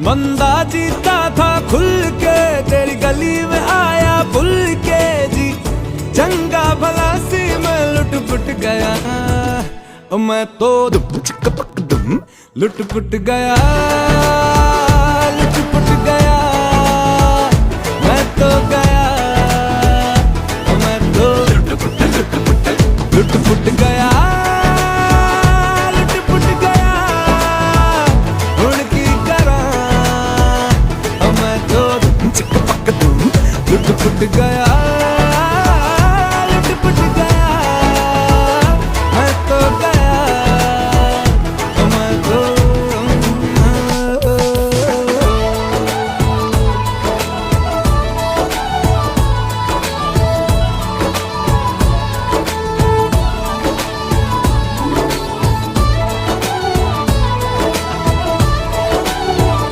बंदा जीता था खुल के, तेरी गली में आया भूल के जी। चंगा भला सी मैं लुट पुट गया, मैं तो लुट पुट गया, लुट पुट गया, मैं तो गया, मैं तो लुट पुट गया, लुट पुट गया। हुण की करा मैं तो लुट पुट गया।